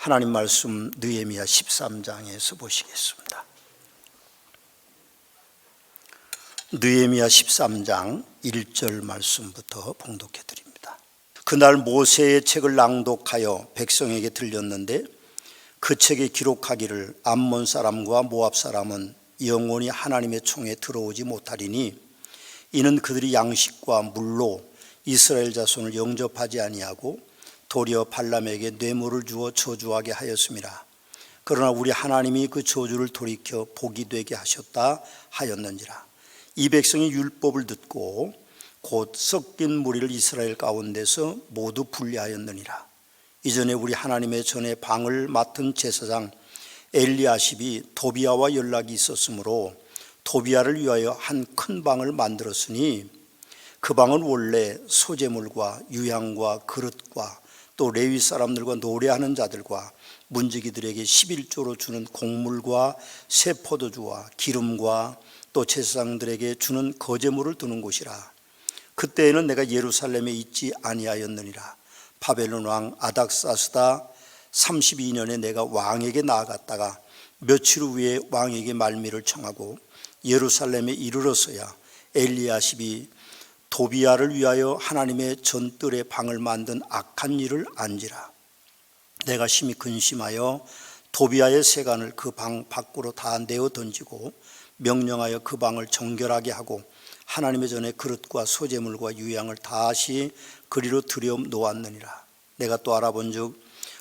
하나님 말씀 느헤미야 13장에서 보시겠습니다. 느헤미야 13장 1절 말씀부터 봉독해 드립니다. 그날 모세의 책을 낭독하여 백성에게 들렸는데 그 책에 기록하기를 암몬 사람과 모압 사람은 영원히 하나님의 총에 들어오지 못하리니 이는 그들이 양식과 물로 이스라엘 자손을 영접하지 아니하고 도리어 발람에게 뇌물을 주어 저주하게 하였음이라. 그러나 우리 하나님이 그 저주를 돌이켜 복이 되게 하셨다 하였는지라. 이 백성이 율법을 듣고 곧 섞인 무리를 이스라엘 가운데서 모두 분리하였느니라. 이전에 우리 하나님의 전에 방을 맡은 제사장 엘리야십이 도비야와 연락이 있었으므로 도비야를 위하여 한 큰 방을 만들었으니 그 방은 원래 소재물과 유향과 그릇과 또 레위 사람들과 노래하는 자들과 문지기들에게 11조로 주는 곡물과 새 포도주와 기름과 또 제사장들에게 주는 거제물을 두는 곳이라. 그때에는 내가 예루살렘에 있지 아니하였느니라. 바벨론 왕 아닥사스다 32년에 내가 왕에게 나아갔다가 며칠 후에 왕에게 말미를 청하고 예루살렘에 이르러서야 엘리야십이 도비야를 위하여 하나님의 전뜰의 방을 만든 악한 일을 안지라. 내가 심히 근심하여 도비야의 세간을 그 방 밖으로 다 내어 던지고 명령하여 그 방을 정결하게 하고 하나님의 전에 그릇과 소재물과 유향을 다시 그리로 들여 놓았느니라. 내가 또 알아본즉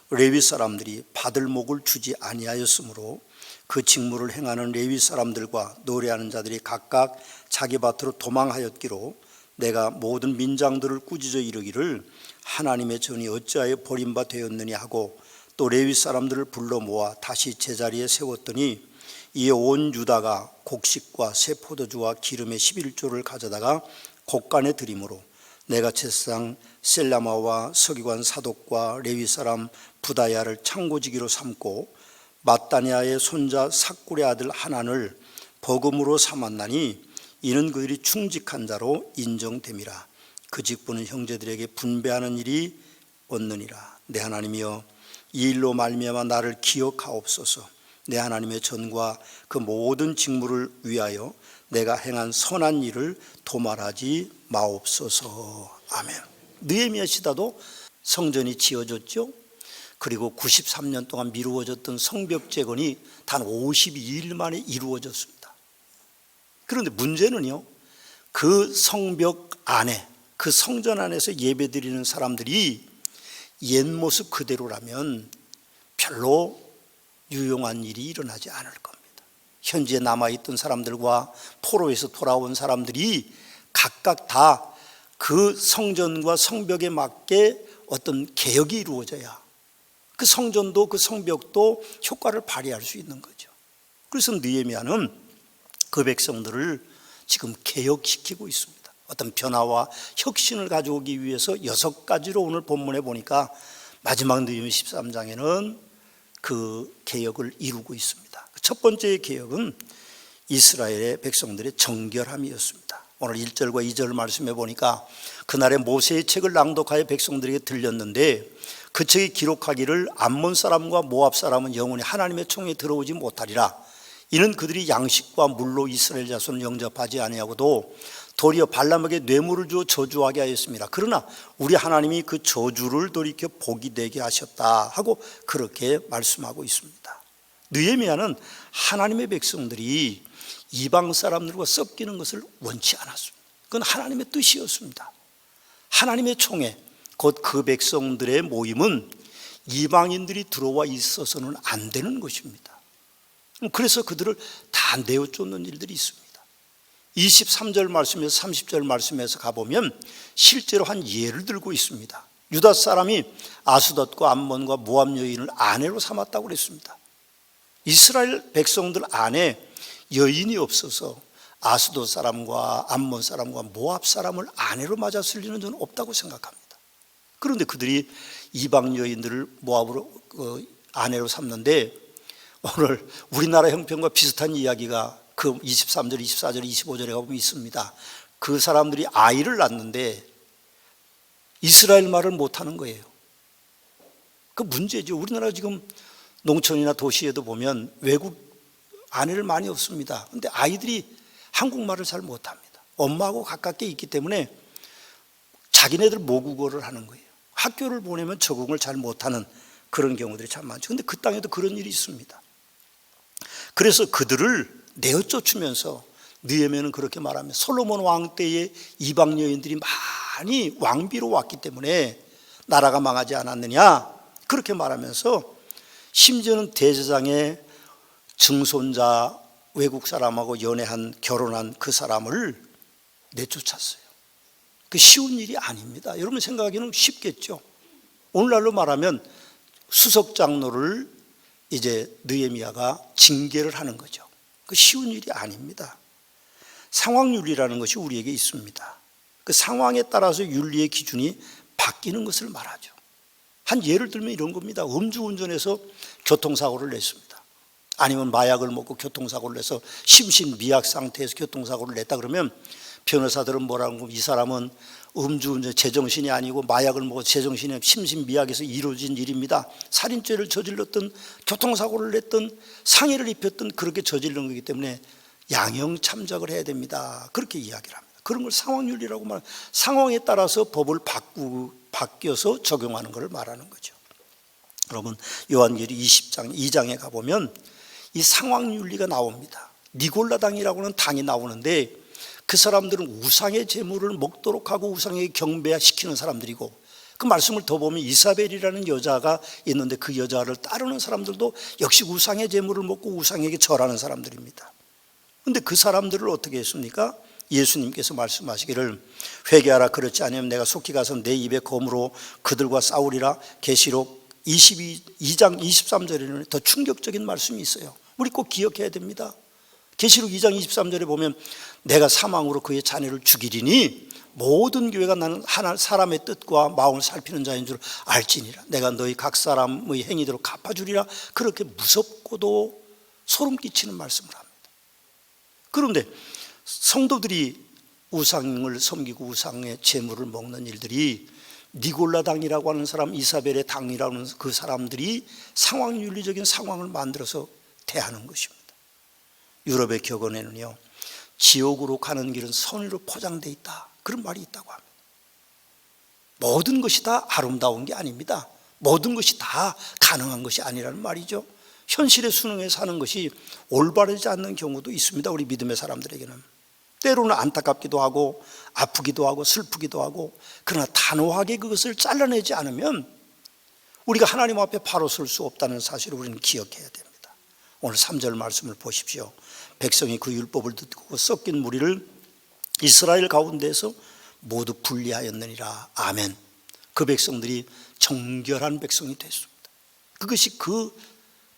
레위 사람들이 받을 목을 주지 아니하였으므로 그 직무를 행하는 레위 사람들과 노래하는 자들이 각각 자기 밭으로 도망하였기로 내가 모든 민장들을 꾸짖어 이르기를 하나님의 전이 어찌하여 버림바 되었느냐 하고 또 레위 사람들을 불러 모아 다시 제자리에 세웠더니 이에 온 유다가 곡식과 새 포도주와 기름의 11조를 가져다가 곡간에 드림으로 내가 제사장 셀라마와 서기관 사독과 레위 사람 부다야를 창고지기로 삼고 마따니아의 손자 삭굴의 아들 하난을 버금으로 삼았나니 이는 그들이 충직한 자로 인정됨이라. 그 직분은 형제들에게 분배하는 일이 없느니라. 내 하나님이여 이 일로 말미암아 나를 기억하옵소서. 내 하나님의 전과 그 모든 직무를 위하여 내가 행한 선한 일을 도말하지 마옵소서. 아멘. 느헤미야 시다도 성전이 지어졌죠. 그리고 93년 동안 미루어졌던 성벽 재건이 단 52일 만에 이루어졌습니다. 그런데 문제는요, 그 성벽 안에, 그 성전 안에서 예배드리는 사람들이 옛 모습 그대로라면 별로 유용한 일이 일어나지 않을 겁니다. 현지에 남아있던 사람들과 포로에서 돌아온 사람들이 각각 다 그 성전과 성벽에 맞게 어떤 개혁이 이루어져야 그 성전도 그 성벽도 효과를 발휘할 수 있는 거죠. 그래서 느헤미야는 그 백성들을 지금 개혁시키고 있습니다. 어떤 변화와 혁신을 가져오기 위해서 6가지로 오늘 본문에 보니까 마지막 느헤미야 13장에는 그 개혁을 이루고 있습니다. 첫 번째 개혁은 이스라엘의 백성들의 정결함이었습니다. 오늘 1절과 2절 말씀해 보니까 그날에 모세의 책을 낭독하여 백성들에게 들렸는데 그 책에 기록하기를 암몬 사람과 모압 사람은 영원히 하나님의 총에 들어오지 못하리라. 이는 그들이 양식과 물로 이스라엘 자손을 영접하지 아니하고도 도리어 발람에게 뇌물을 주어 저주하게 하였습니다. 그러나 우리 하나님이 그 저주를 돌이켜 복이 되게 하셨다 하고 그렇게 말씀하고 있습니다. 느헤미야는 하나님의 백성들이 이방 사람들과 섞이는 것을 원치 않았습니다. 그건 하나님의 뜻이었습니다. 하나님의 총회, 곧 그 백성들의 모임은 이방인들이 들어와 있어서는 안 되는 것입니다. 그래서 그들을 다 내어쫓는 일들이 있습니다. 23절 말씀에서 30절 말씀에서 가보면 실제로 한 예를 들고 있습니다. 유다 사람이 아스돗과 암몬과 모압 여인을 아내로 삼았다고 그랬습니다. 이스라엘 백성들 안에 여인이 없어서 아스돗 사람과 암몬 사람과 모압 사람을 아내로 맞았을 리는 저는 없다고 생각합니다. 그런데 그들이 이방 여인들을 모압으로 아내로 삼는데 오늘 우리나라 형편과 비슷한 이야기가 그 23절, 24절, 25절에 가보면 있습니다. 그 사람들이 아이를 낳는데 이스라엘 말을 못하는 거예요. 그 문제죠. 우리나라 지금 농촌이나 도시에도 보면 외국 아내를 많이 없습니다. 근데 아이들이 한국말을 잘 못합니다. 엄마하고 가깝게 있기 때문에 자기네들 모국어를 하는 거예요. 학교를 보내면 적응을 잘 못하는 그런 경우들이 참 많죠. 근데 그 땅에도 그런 일이 있습니다. 그래서 그들을 내어쫓으면서 느헤미야는 그렇게 말하면 솔로몬 왕 때에 이방 여인들이 많이 왕비로 왔기 때문에 나라가 망하지 않았느냐 그렇게 말하면서 심지어는 대제사장의 증손자 외국 사람하고 연애한 결혼한 그 사람을 내쫓았어요. 그 쉬운 일이 아닙니다. 여러분 생각하기는 쉽겠죠. 오늘날로 말하면 수석 장로를 이제 느헤미야가 징계를 하는 거죠. 그 쉬운 일이 아닙니다. 상황윤리라는 것이 우리에게 있습니다. 그 상황에 따라서 윤리의 기준이 바뀌는 것을 말하죠. 한 예를 들면 이런 겁니다. 음주운전해서 교통사고를 냈습니다. 아니면 마약을 먹고 교통사고를 내서 심신미약 상태에서 교통사고를 냈다 그러면 변호사들은 뭐라고 하면 이 사람은 음주운전 제정신이 아니고 마약을 먹어 제정신이 심신미약에서 이루어진 일입니다. 살인죄를 저질렀던 교통사고를 냈던 상해를 입혔던 그렇게 저지른 거기 때문에 양형참작을 해야 됩니다. 그렇게 이야기를 합니다. 그런 걸 상황윤리라고 말합니다. 상황에 따라서 법을 바뀌어서 적용하는 것을 말하는 거죠. 여러분 요한계시록 20장 2장에 가보면 이 상황윤리가 나옵니다. 니골라당이라고 하는 당이 나오는데 그 사람들은 우상의 제물을 먹도록 하고 우상에게 경배시키는 사람들이고 그 말씀을 더 보면 이사벨이라는 여자가 있는데 그 여자를 따르는 사람들도 역시 우상의 제물을 먹고 우상에게 절하는 사람들입니다. 그런데 그 사람들을 어떻게 했습니까? 예수님께서 말씀하시기를 회개하라 그렇지 않으면 내가 속히 가서 내 입에 검으로 그들과 싸우리라. 계시록 22장 23절에는 더 충격적인 말씀이 있어요. 우리 꼭 기억해야 됩니다. 계시록 2장 23절에 보면 내가 사망으로 그의 자녀를 죽이리니 모든 교회가 나는 하나 사람의 뜻과 마음을 살피는 자인 줄 알지니라. 내가 너희 각 사람의 행위대로 갚아주리라. 그렇게 무섭고도 소름 끼치는 말씀을 합니다. 그런데 성도들이 우상을 섬기고 우상의 제물을 먹는 일들이 니골라 당이라고 하는 사람, 이사벨의 당이라는 그 사람들이 상황윤리적인 상황을 만들어서 대하는 것입니다. 유럽의 격언에는요, 지옥으로 가는 길은 선의로 포장되어 있다, 그런 말이 있다고 합니다. 모든 것이 다 아름다운 게 아닙니다. 모든 것이 다 가능한 것이 아니라는 말이죠. 현실의 수능에 사는 것이 올바르지 않는 경우도 있습니다. 우리 믿음의 사람들에게는 때로는 안타깝기도 하고 아프기도 하고 슬프기도 하고, 그러나 단호하게 그것을 잘라내지 않으면 우리가 하나님 앞에 바로 설 수 없다는 사실을 우리는 기억해야 됩니다. 오늘 3절 말씀을 보십시오. 백성이 그 율법을 듣고 섞인 무리를 이스라엘 가운데에서 모두 분리하였느니라. 아멘. 그 백성들이 정결한 백성이 됐습니다. 그것이 그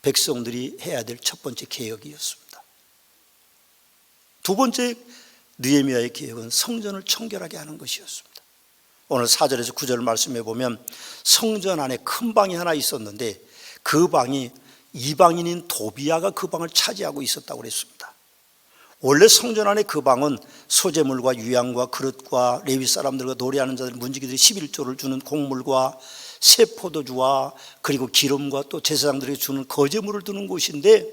백성들이 해야 될 첫 번째 개혁이었습니다. 두 번째 느헤미야의 개혁은 성전을 청결하게 하는 것이었습니다. 오늘 4절에서 9절 말씀해 보면 성전 안에 큰 방이 하나 있었는데 그 방이 이방인인 도비야가 그 방을 차지하고 있었다고 그랬습니다. 원래 성전 안에 그 방은 소재물과 유향과 그릇과 레위 사람들과 노래하는 자들, 문지기들이 11조를 주는 곡물과 새 포도주와 그리고 기름과 또 제사장들에게 주는 거제물을 두는 곳인데,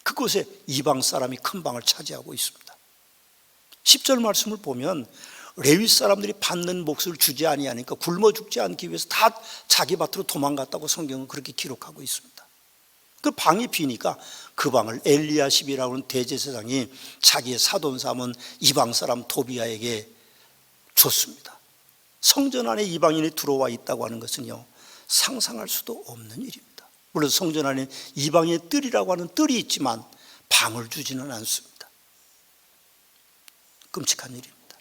그곳에 이방 사람이 큰 방을 차지하고 있습니다. 10절 말씀을 보면 레위 사람들이 받는 몫을 주지 아니하니까 굶어 죽지 않기 위해서 다 자기 밭으로 도망갔다고 성경은 그렇게 기록하고 있습니다. 그 방이 비니까 그 방을 엘리야십이라고 하는 대제사장이 자기의 사돈 삼은 이방 사람 도비야에게 줬습니다. 성전 안에 이방인이 들어와 있다고 하는 것은요, 상상할 수도 없는 일입니다. 물론 성전 안에 이방인의 뜰이라고 하는 뜰이 있지만 방을 주지는 않습니다. 끔찍한 일입니다.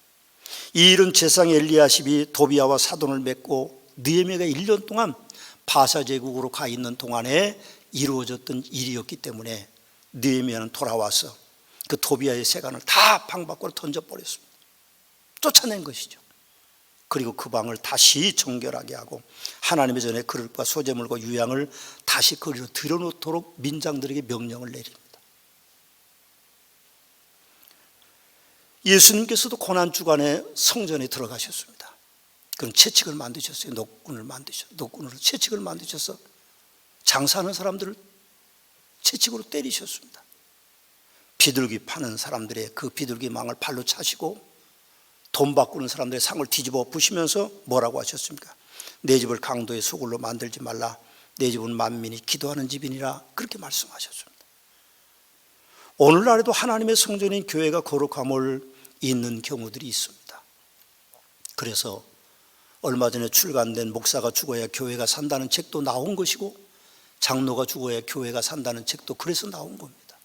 이 일은 제사장 엘리야십이 도비야와 사돈을 맺고 느헤미야가 1년 동안 바사 제국으로 가 있는 동안에 이루어졌던 일이었기 때문에 느헤미야는 돌아와서 그 도비야의 세간을 다 방 밖으로 던져버렸습니다. 쫓아낸 것이죠. 그리고 그 방을 다시 정결하게 하고 하나님의 전에 그릇과 소재물과 유향을 다시 거리로 들여놓도록 민장들에게 명령을 내립니다. 예수님께서도 고난주간에 성전에 들어가셨습니다. 그런 채찍을 만드셨어요. 노끈으로 채찍을 만드셔서 장사하는 사람들을 채찍으로 때리셨습니다. 비둘기 파는 사람들의 그 비둘기 망을 발로 차시고 돈 바꾸는 사람들의 상을 뒤집어 부시면서 뭐라고 하셨습니까? 내 집을 강도의 소굴로 만들지 말라. 내 집은 만민이 기도하는 집이니라. 그렇게 말씀하셨습니다. 오늘날에도 하나님의 성전인 교회가 거룩함을 잊는 경우들이 있습니다. 그래서 얼마 전에 출간된 목사가 죽어야 교회가 산다는 책도 나온 것이고, 장로가 죽어야 교회가 산다는 책도 그래서 나온 겁니다.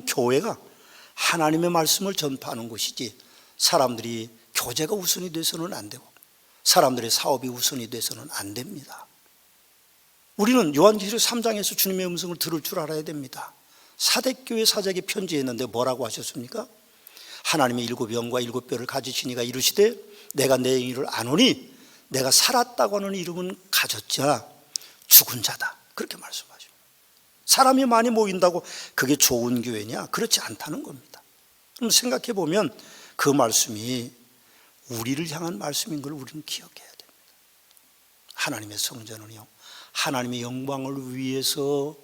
교회가 하나님의 말씀을 전파하는 것이지 사람들이 교제가 우선이 돼서는 안 되고 사람들의 사업이 우선이 돼서는 안 됩니다. 우리는 요한계시록 3장에서 주님의 음성을 들을 줄 알아야 됩니다. 사대교회 사자에게 편지했는데 뭐라고 하셨습니까? 하나님의 7영과 7뼈를 가지시니가 이르시되 내가 내 이름을 아노니 내가 살았다고 하는 이름은 가졌자 죽은 자다. 그렇게 말씀하십니다. 사람이 많이 모인다고 그게 좋은 교회냐? 그렇지 않다는 겁니다. 그럼 생각해 보면 그 말씀이 우리를 향한 말씀인 걸 우리는 기억해야 됩니다. 하나님의 성전은요, 하나님의 영광을 위해서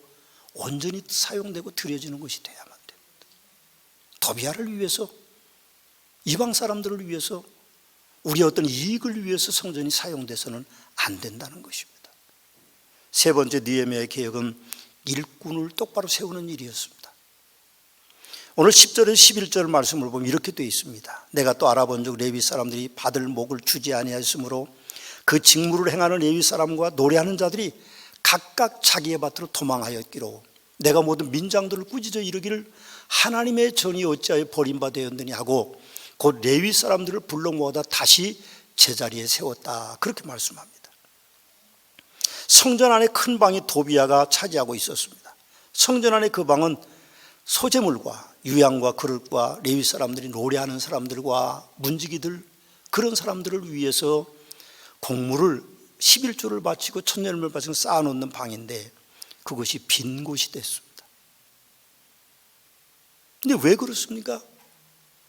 온전히 사용되고 드려지는 것이 돼야만 됩니다. 도비아를 위해서, 이방 사람들을 위해서, 우리의 어떤 이익을 위해서 성전이 사용돼서는 안 된다는 것입니다. 세 번째 느헤미야의 개혁은 일꾼을 똑바로 세우는 일이었습니다. 오늘 10절에서 11절 말씀을 보면 이렇게 되어 있습니다. 내가 또 알아본즉 레위 사람들이 받을 목을 주지 아니하였으므로 그 직무를 행하는 레위 사람과 노래하는 자들이 각각 자기의 밭으로 도망하였기로 내가 모든 민장들을 꾸짖어 이르기를 하나님의 전이 어찌하여 버림받았느냐 하고 곧 레위 사람들을 불러 모아다 다시 제자리에 세웠다. 그렇게 말씀합니다. 성전 안에 큰 방이 도비아가 차지하고 있었습니다. 성전 안에 그 방은 소재물과 유향과 그릇과 레위 사람들이 노래하는 사람들과 문지기들, 그런 사람들을 위해서 곡물을 11조를 바치고 천년을 바치고 쌓아놓는 방인데 그것이 빈 곳이 됐습니다. 근데 왜 그렇습니까?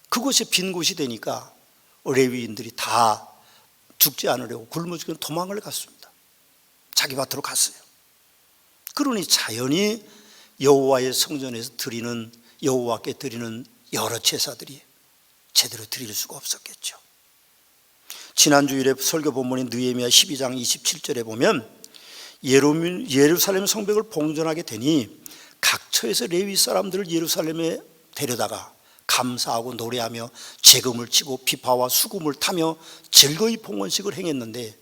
그곳이 빈 곳이 되니까 레위인들이 다 죽지 않으려고 굶어 죽는 도망을 갔습니다. 자기 밭으로 갔어요. 그러니 자연히 여호와의 성전에서 드리는, 여호와께 드리는 여러 제사들이 제대로 드릴 수가 없었겠죠. 지난주일에 설교 본문인 느헤미야 12장 27절에 보면 예루살렘 성벽을 봉전하게 되니 각처에서 레위 사람들을 예루살렘에 데려다가 감사하고 노래하며 재금을 치고 비파와 수금을 타며 즐거이 봉헌식을 행했는데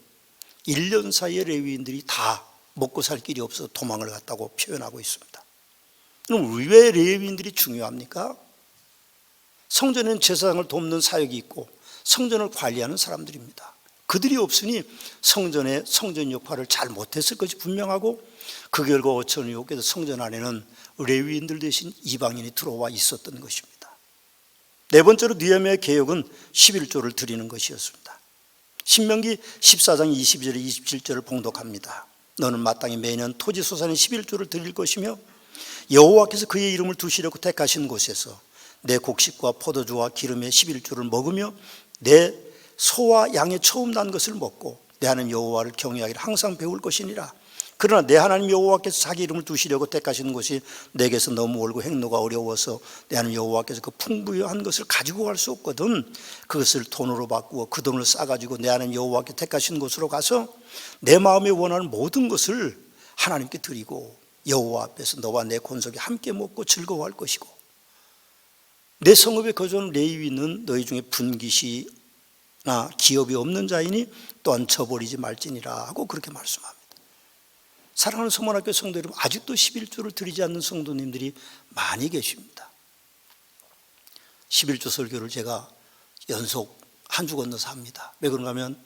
1년 사이에 레위인들이 다 먹고 살 길이 없어서 도망을 갔다고 표현하고 있습니다. 그럼 왜 레위인들이 중요합니까? 성전에는 제사장을 돕는 사역이 있고 성전을 관리하는 사람들입니다. 그들이 없으니 성전 역할을 잘 못했을 것이 분명하고 그 결과 어천이옥에서 성전 안에는 레위인들 대신 이방인이 들어와 있었던 것입니다. 네 번째로 느헤미야의 개혁은 11조를 드리는 것이었습니다. 신명기 14장 22절 27절을 봉독합니다. 너는 마땅히 매년 토지 소산의 11조를 드릴 것이며 여호와께서 그의 이름을 두시려고 택하신 곳에서 내 곡식과 포도주와 기름의 11조를 먹으며 내 소와 양의 처음 난 것을 먹고 내 하나님 여호와를 경외하기를 항상 배울 것이니라. 그러나 내 하나님 여호와께서 자기 이름을 두시려고 택하시는 것이 내게서 너무 멀고 행로가 어려워서 내 하나님 여호와께서 그 풍부한 것을 가지고 갈 수 없거든 그것을 돈으로 바꾸어 그 돈을 싸가지고 내 하나님 여호와께 택하신 곳으로 가서 내 마음에 원하는 모든 것을 하나님께 드리고 여호와 앞에서 너와 내 권속이 함께 먹고 즐거워할 것이고 내 성읍에 거주하는 레위인은 너희 중에 분깃이나 기업이 없는 자이니 또한 저버리지 말지니라 하고 그렇게 말씀합니다. 사랑하는 서문학교 성도 여러분, 아직도 11조를 드리지 않는 성도님들이 많이 계십니다. 11조 설교를 제가 연속 한 주 건너서 합니다. 왜 그런가 하면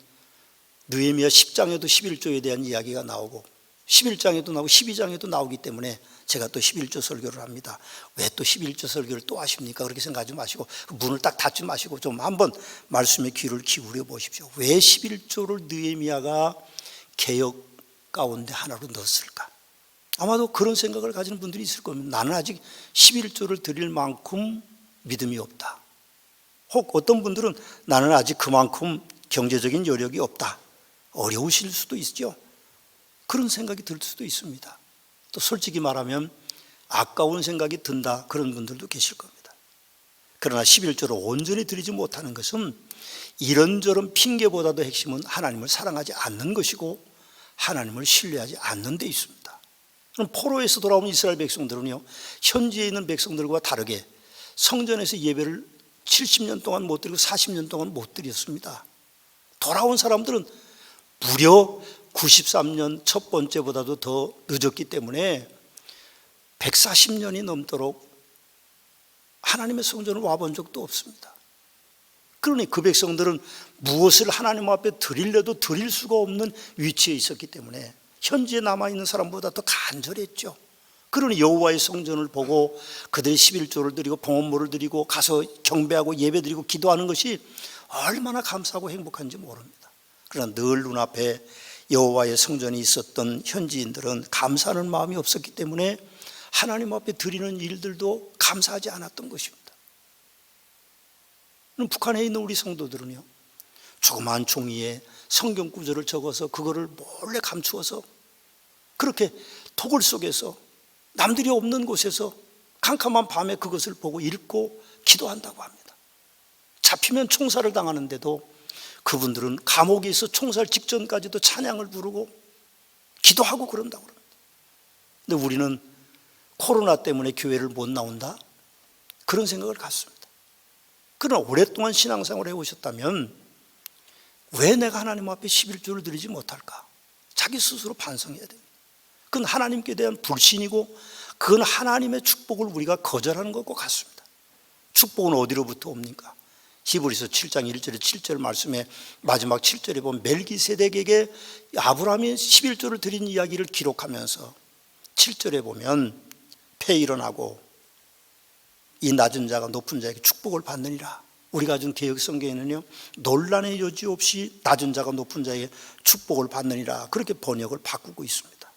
느헤미야 10장에도 11조에 대한 이야기가 나오고 11장에도 나오고 12장에도 나오기 때문에 제가 또 11조 설교를 합니다. 왜 또 11조 설교를 또 하십니까? 그렇게 생각하지 마시고 문을 딱 닫지 마시고 좀 한번 말씀의 귀를 기울여 보십시오. 왜 11조를 느헤미야가 개혁 가운데 하나로 넣었을까? 아마도 그런 생각을 가지는 분들이 있을 겁니다. 나는 아직 11조를 드릴 만큼 믿음이 없다. 혹 어떤 분들은 나는 아직 그만큼 경제적인 여력이 없다, 어려우실 수도 있죠. 그런 생각이 들 수도 있습니다. 또 솔직히 말하면 아까운 생각이 든다, 그런 분들도 계실 겁니다. 그러나 11조를 온전히 드리지 못하는 것은 이런저런 핑계보다도 핵심은 하나님을 사랑하지 않는 것이고 하나님을 신뢰하지 않는 데 있습니다. 그럼 포로에서 돌아온 이스라엘 백성들은요, 현지에 있는 백성들과 다르게 성전에서 예배를 70년 동안 못 드리고 40년 동안 못 드렸습니다. 돌아온 사람들은 무려 93년 첫 번째보다도 더 늦었기 때문에 140년이 넘도록 하나님의 성전을 와본 적도 없습니다. 그러니 그 백성들은 무엇을 하나님 앞에 드리려도 드릴 수가 없는 위치에 있었기 때문에 현지에 남아있는 사람보다 더 간절했죠. 그러니 여호와의 성전을 보고 그들이 11조를 드리고 봉헌물을 드리고 가서 경배하고 예배드리고 기도하는 것이 얼마나 감사하고 행복한지 모릅니다. 그러나 늘 눈앞에 여호와의 성전이 있었던 현지인들은 감사하는 마음이 없었기 때문에 하나님 앞에 드리는 일들도 감사하지 않았던 것입니다. 북한에 있는 우리 성도들은요, 조그마한 종이에 성경 구절을 적어서 그거를 몰래 감추어서 그렇게 토굴 속에서 남들이 없는 곳에서 캄캄한 밤에 그것을 보고 읽고 기도한다고 합니다. 잡히면 총살을 당하는데도 그분들은 감옥에 있어 총살 직전까지도 찬양을 부르고 기도하고 그런다고 합니다. 근데 우리는 코로나 때문에 교회를 못 나온다, 그런 생각을 갖습니다. 그러나 오랫동안 신앙생활을 해오셨다면 왜 내가 하나님 앞에 11조를 드리지 못할까? 자기 스스로 반성해야 됩니다. 그건 하나님께 대한 불신이고 그건 하나님의 축복을 우리가 거절하는 것과 같습니다. 축복은 어디로부터 옵니까? 히브리서 7장 1절에 7절 말씀에 마지막 7절에 보면 멜기세덱에게 아브라함이 11조를 드린 이야기를 기록하면서 7절에 보면 패 일어나고 이 낮은 자가 높은 자에게 축복을 받느니라. 우리가 준 개역 성경에는요, 논란의 여지 없이 낮은 자가 높은 자에게 축복을 받느니라, 그렇게 번역을 바꾸고 있습니다.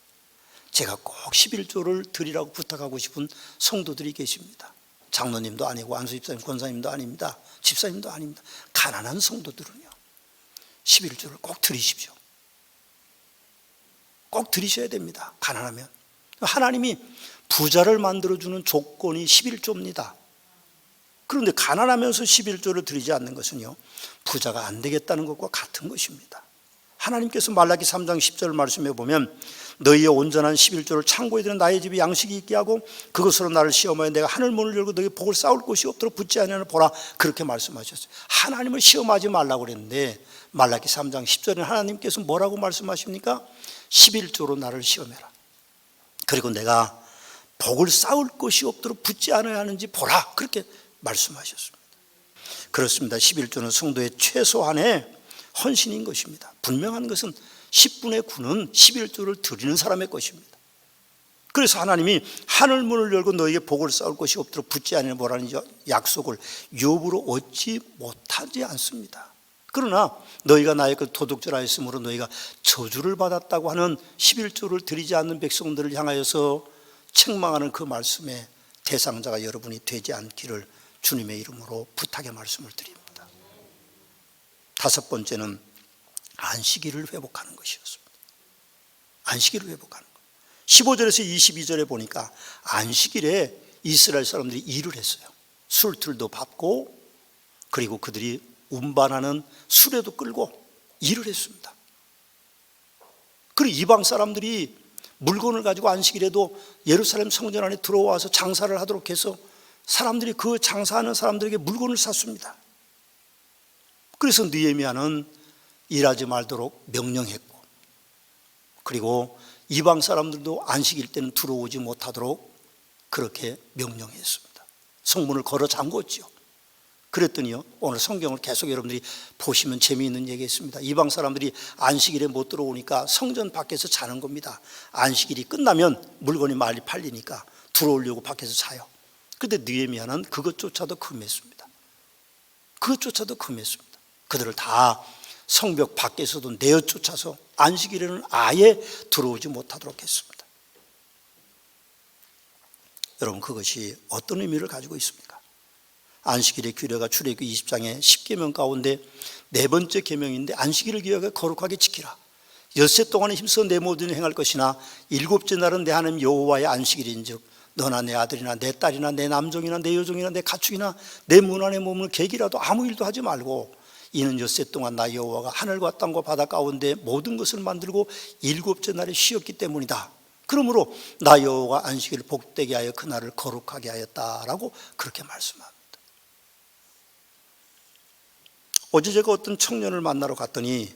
제가 꼭 11조를 드리라고 부탁하고 싶은 성도들이 계십니다. 장로님도 아니고 안수 집사님, 권사님도 아닙니다. 집사님도 아닙니다. 가난한 성도들은요, 11조를 꼭 드리십시오. 꼭 드리셔야 됩니다. 가난하면. 하나님이 부자를 만들어주는 조건이 11조입니다. 그런데 가난하면서 11조를 드리지 않는 것은요, 부자가 안 되겠다는 것과 같은 것입니다. 하나님께서 말라기 3장 10절 말씀에 보면 너희의 온전한 11조를 창고에 드는 나의 집에 양식이 있게 하고 그것으로 나를 시험하여 내가 하늘 문을 열고 너희 복을 쌓을 곳이 없도록 붙지 아니하는 보라, 그렇게 말씀하셨어요. 하나님을 시험하지 말라고 그랬는데 말라기 3장 10절에 하나님께서 뭐라고 말씀하십니까? 11조로 나를 시험해라. 그리고 내가 복을 쌓을 것이 없도록 붙지 않아야 하는지 보라, 그렇게 말씀하셨습니다. 그렇습니다. 11조는 성도의 최소한의 헌신인 것입니다. 분명한 것은 10분의 9는 11조를 드리는 사람의 것입니다. 그래서 하나님이 하늘 문을 열고 너희에게 복을 쌓을 것이 없도록 붙지 않으면 뭐라는 약속을 욥으로 얻지 못하지 않습니다. 그러나 너희가 나의 그 도둑질 하였으므로 너희가 저주를 받았다고 하는 11조를 드리지 않는 백성들을 향하여서 책망하는 그 말씀에 대상자가 여러분이 되지 않기를 주님의 이름으로 부탁의 말씀을 드립니다. 다섯 번째는 안식일을 회복하는 것이었습니다. 안식일을 회복하는 것. 15절에서 22절에 보니까 안식일에 이스라엘 사람들이 일을 했어요. 술틀도 밟고 그리고 그들이 운반하는 수레도 끌고 일을 했습니다. 그리고 이방 사람들이 물건을 가지고 안식일에도 예루살렘 성전 안에 들어와서 장사를 하도록 해서 사람들이 그 장사하는 사람들에게 물건을 샀습니다. 그래서 느헤미야는 일하지 말도록 명령했고, 그리고 이방 사람들도 안식일 때는 들어오지 못하도록 그렇게 명령했습니다. 성문을 걸어 잠궜죠. 그랬더니요, 오늘 성경을 계속 여러분들이 보시면 재미있는 얘기 있습니다. 이방 사람들이 안식일에 못 들어오니까 성전 밖에서 자는 겁니다. 안식일이 끝나면 물건이 많이 팔리니까 들어오려고 밖에서 자요. 그런데 느헤미야는 그것조차도 금했습니다. 그것조차도 금했습니다. 그들을 다 성벽 밖에서도 내어 쫓아서 안식일에는 아예 들어오지 못하도록 했습니다. 여러분, 그것이 어떤 의미를 가지고 있습니까? 안식일의 규례가 출애굽기 20장의 10계명 가운데 네 번째 계명인데, 안식일을 기억하여 거룩하게 지키라. 엿새 동안에 힘써 내 모든 일을 행할 것이나 일곱째 날은 내 하나님 여호와의 안식일인즉 너나 내 아들이나 내 딸이나 내 남종이나 내 여종이나 내 가축이나 내 문 안에 머물 객이라도 아무 일도 하지 말고, 이는 엿새 동안 나 여호와가 하늘과 땅과 바다 가운데 모든 것을 만들고 일곱째 날에 쉬었기 때문이다. 그러므로 나 여호와가 안식일을 복되게 하여 그날을 거룩하게 하였다라고 그렇게 말씀합니다. 어제 제가 어떤 청년을 만나러 갔더니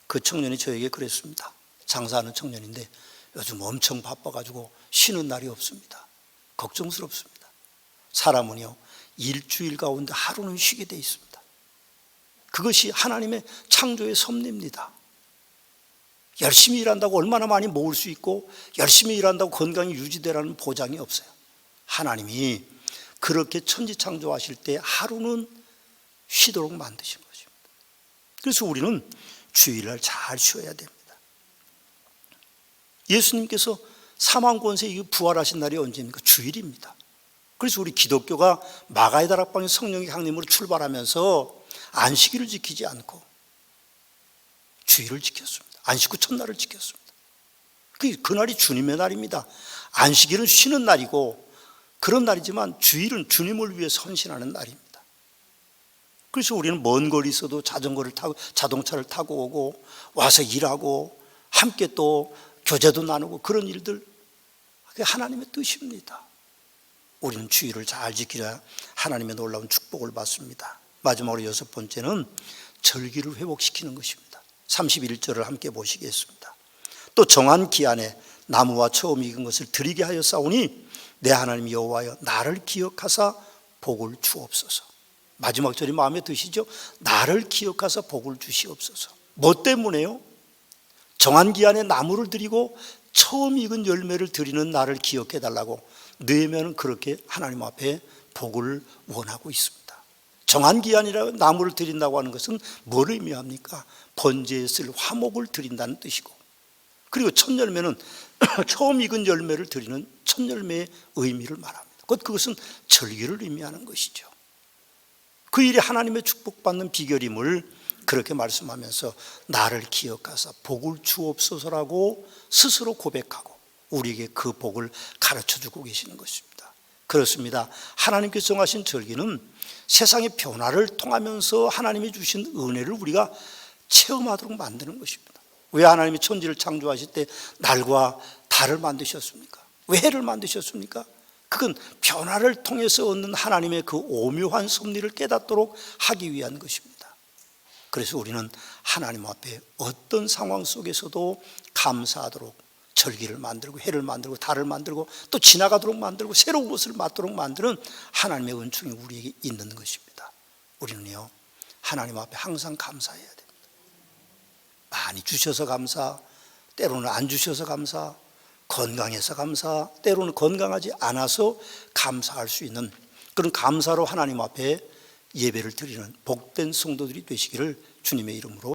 그 청년이 저에게 그랬습니다. 장사하는 청년인데 요즘 엄청 바빠가지고 쉬는 날이 없습니다. 걱정스럽습니다. 사람은요, 일주일 가운데 하루는 쉬게 돼 있습니다. 그것이 하나님의 창조의 섭리입니다. 열심히 일한다고 얼마나 많이 모을 수 있고 열심히 일한다고 건강이 유지되라는 보장이 없어요. 하나님이 그렇게 천지 창조하실 때 하루는 쉬도록 만드신 것입니다. 그래서 우리는 주일날 잘 쉬어야 됩니다. 예수님께서 사망 권세 이후 부활하신 날이 언제입니까? 주일입니다. 그래서 우리 기독교가 마가의 다락방의 성령의 강림으로 출발하면서 안식일을 지키지 않고 주일을 지켰습니다. 안식 후 첫날을 지켰습니다. 그날이 주님의 날입니다. 안식일은 쉬는 날이고 그런 날이지만 주일은 주님을 위해 헌신하는 날입니다. 그래서 우리는 먼 거리 있어도 자전거를 타고 자동차를 타고 오고 와서 일하고 함께 또 교제도 나누고 그런 일들, 그게 하나님의 뜻입니다. 우리는 주일을 잘 지키려 하나님의 놀라운 축복을 받습니다. 마지막으로 여섯 번째는 절기를 회복시키는 것입니다. 31절을 함께 보시겠습니다. 또 정한 기한에 나무와 처음 익은 것을 드리게 하여 싸우니 내 하나님 여호와여 나를 기억하사 복을 주옵소서. 마지막 절이 마음에 드시죠? 나를 기억하사 복을 주시옵소서. 뭐 때문에요? 정한 기한에 나무를 드리고 처음 익은 열매를 드리는 나를 기억해 달라고 느헤미야는 그렇게 하나님 앞에 복을 원하고 있습니다. 정한 기한이라 나무를 드린다고 하는 것은 뭘 의미합니까? 번제에 쓸 화목을 드린다는 뜻이고, 그리고 첫 열매는 처음 익은 열매를 드리는 첫 열매의 의미를 말합니다. 그것은 절기를 의미하는 것이죠. 그 일이 하나님의 축복받는 비결임을 그렇게 말씀하면서 나를 기억하사 복을 주옵소서라고 스스로 고백하고 우리에게 그 복을 가르쳐주고 계시는 것입니다. 그렇습니다. 하나님께서 정하신 절기는 세상의 변화를 통하면서 하나님이 주신 은혜를 우리가 체험하도록 만드는 것입니다. 왜 하나님이 천지를 창조하실 때 날과 달을 만드셨습니까? 왜 해를 만드셨습니까? 그건 변화를 통해서 얻는 하나님의 그 오묘한 섭리를 깨닫도록 하기 위한 것입니다. 그래서 우리는 하나님 앞에 어떤 상황 속에서도 감사하도록 절기를 만들고 해를 만들고 달을 만들고 또 지나가도록 만들고 새로운 것을 맞도록 만드는 하나님의 은총이 우리에게 있는 것입니다. 우리는요, 하나님 앞에 항상 감사해야 됩니다. 많이 주셔서 감사, 때로는 안 주셔서 감사, 건강해서 감사, 때로는 건강하지 않아서 감사할 수 있는 그런 감사로 하나님 앞에 예배를 드리는 복된 성도들이 되시기를 주님의 이름으로